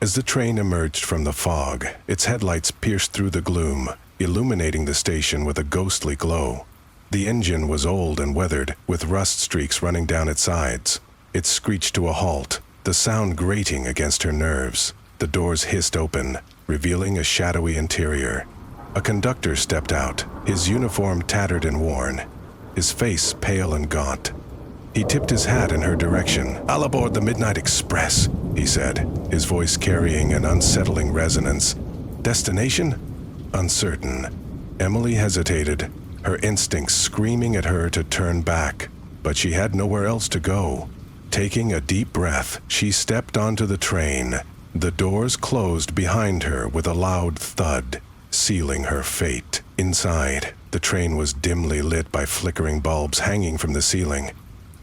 As the train emerged from the fog, its headlights pierced through the gloom, illuminating the station with a ghostly glow. The engine was old and weathered, with rust streaks running down its sides. It screeched to a halt, the sound grating against her nerves. The doors hissed open, revealing a shadowy interior. A conductor stepped out, his uniform tattered and worn, his face pale and gaunt. He tipped his hat in her direction. "All aboard the Midnight Express," he said, his voice carrying an unsettling resonance. "Destination? Uncertain." Emily hesitated, her instincts screaming at her to turn back, but she had nowhere else to go. Taking a deep breath, she stepped onto the train. The doors closed behind her with a loud thud, sealing her fate. Inside, the train was dimly lit by flickering bulbs hanging from the ceiling.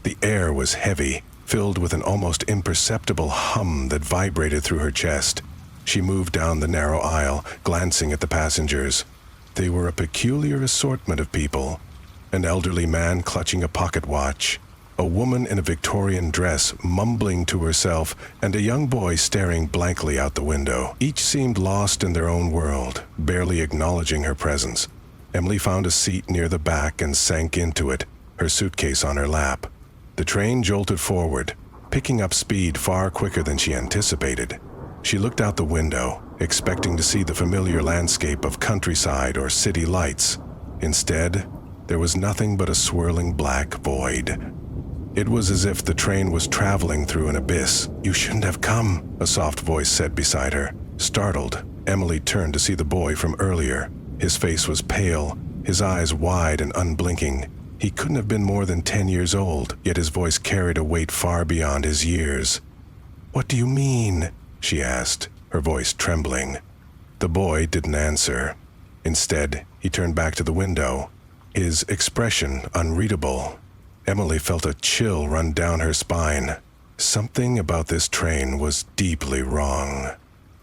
The air was heavy, filled with an almost imperceptible hum that vibrated through her chest. She moved down the narrow aisle, glancing at the passengers. They were a peculiar assortment of people. An elderly man clutching a pocket watch, a woman in a Victorian dress mumbling to herself, and a young boy staring blankly out the window. Each seemed lost in their own world, barely acknowledging her presence. Emily found a seat near the back and sank into it, her suitcase on her lap. The train jolted forward, picking up speed far quicker than she anticipated. She looked out the window, expecting to see the familiar landscape of countryside or city lights. Instead, there was nothing but a swirling black void. It was as if the train was traveling through an abyss. "You shouldn't have come," a soft voice said beside her. Startled, Emily turned to see the boy from earlier. His face was pale, his eyes wide and unblinking. He couldn't have been more than 10 years old, yet his voice carried a weight far beyond his years. "What do you mean?" she asked, her voice trembling. The boy didn't answer. Instead, he turned back to the window, his expression unreadable. Emily felt a chill run down her spine. Something about this train was deeply wrong.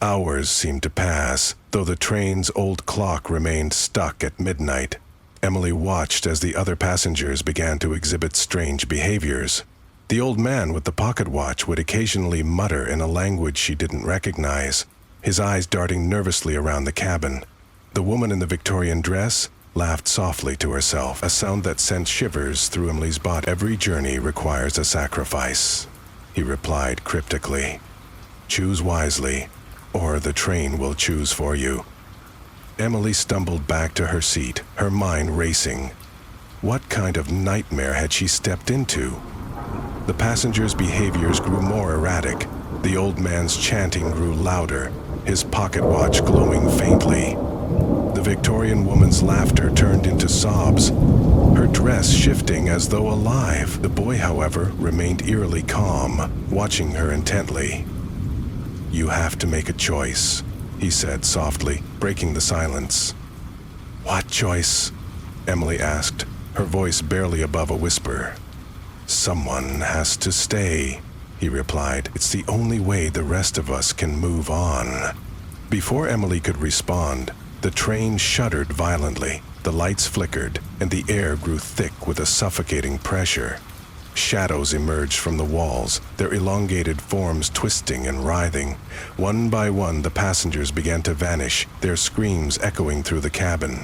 Hours seemed to pass, though the train's old clock remained stuck at midnight. Emily watched as the other passengers began to exhibit strange behaviors. The old man with the pocket watch would occasionally mutter in a language she didn't recognize, his eyes darting nervously around the cabin. The woman in the Victorian dress laughed softly to herself, a sound that sent shivers through Emily's body. "Every journey requires a sacrifice," he replied cryptically. "Choose wisely, or the train will choose for you." Emily stumbled back to her seat, her mind racing. What kind of nightmare had she stepped into? The passengers' behaviors grew more erratic. The old man's chanting grew louder, his pocket watch glowing faintly. The Victorian woman's laughter turned into sobs, her dress shifting as though alive. The boy, however, remained eerily calm, watching her intently. "You have to make a choice," he said softly, breaking the silence. "What choice?" Emily asked, her voice barely above a whisper. "Someone has to stay," he replied. "It's the only way the rest of us can move on." Before Emily could respond, the train shuddered violently, the lights flickered, and the air grew thick with a suffocating pressure. Shadows emerged from the walls, their elongated forms twisting and writhing. One by one, the passengers began to vanish, their screams echoing through the cabin.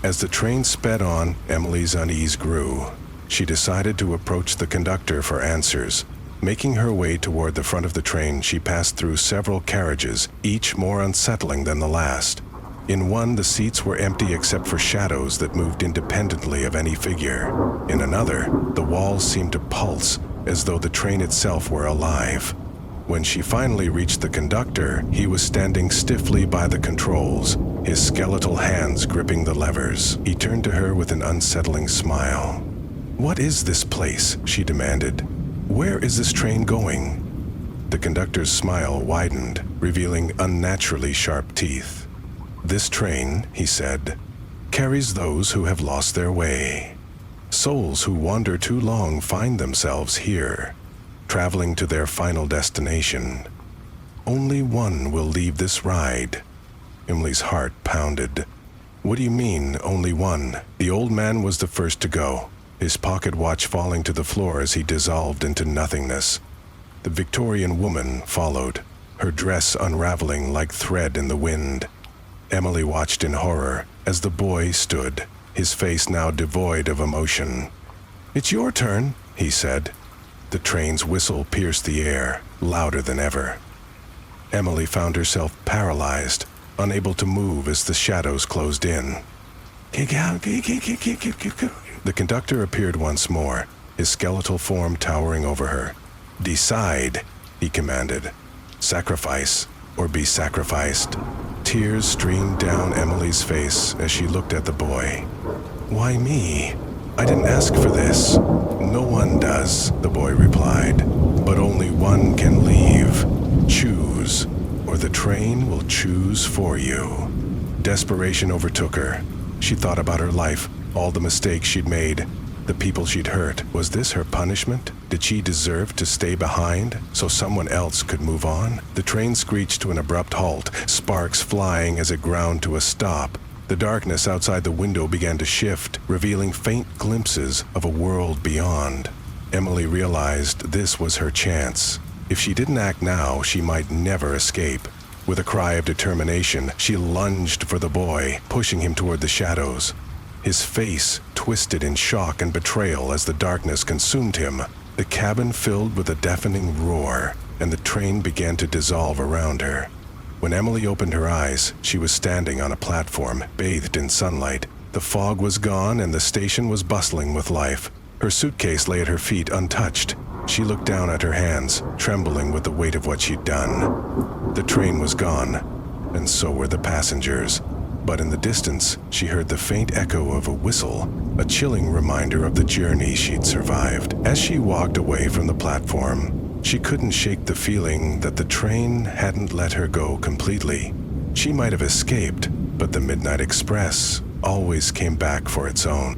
As the train sped on, Emily's unease grew. She decided to approach the conductor for answers. Making her way toward the front of the train, she passed through several carriages, each more unsettling than the last. In one, the seats were empty except for shadows that moved independently of any figure. In another, the walls seemed to pulse, as though the train itself were alive. When she finally reached the conductor, he was standing stiffly by the controls, his skeletal hands gripping the levers. He turned to her with an unsettling smile. "What is this place?" she demanded. "Where is this train going?" The conductor's smile widened, revealing unnaturally sharp teeth. "This train," he said, "carries those who have lost their way. Souls who wander too long find themselves here, traveling to their final destination. Only one will leave this ride." Emily's heart pounded. "What do you mean, only one?" The old man was the first to go, his pocket watch falling to the floor as he dissolved into nothingness. The Victorian woman followed, her dress unraveling like thread in the wind. Emily watched in horror as the boy stood, his face now devoid of emotion. "It's your turn," he said. The train's whistle pierced the air, louder than ever. Emily found herself paralyzed, unable to move as the shadows closed in. The conductor appeared once more, his skeletal form towering over her. "Decide," he commanded. "Sacrifice or be sacrificed." Tears streamed down Emily's face as she looked at the boy. "Why me? I didn't ask for this." "No one does," the boy replied. "But only one can leave. Choose, or the train will choose for you." Desperation overtook her. She thought about her life, all the mistakes she'd made, the people she'd hurt. Was this her punishment? Did she deserve to stay behind so someone else could move on? The train screeched to an abrupt halt, sparks flying as it ground to a stop. The darkness outside the window began to shift, revealing faint glimpses of a world beyond. Emily realized this was her chance. If she didn't act now, she might never escape. With a cry of determination, she lunged for the boy, pushing him toward the shadows. His face twisted in shock and betrayal as the darkness consumed him. The cabin filled with a deafening roar, and the train began to dissolve around her. When Emily opened her eyes, she was standing on a platform, bathed in sunlight. The fog was gone and the station was bustling with life. Her suitcase lay at her feet untouched. She looked down at her hands, trembling with the weight of what she'd done. The train was gone, and so were the passengers. But in the distance, she heard the faint echo of a whistle, a chilling reminder of the journey she'd survived. As she walked away from the platform, she couldn't shake the feeling that the train hadn't let her go completely. She might have escaped, but the Midnight Express always came back for its own.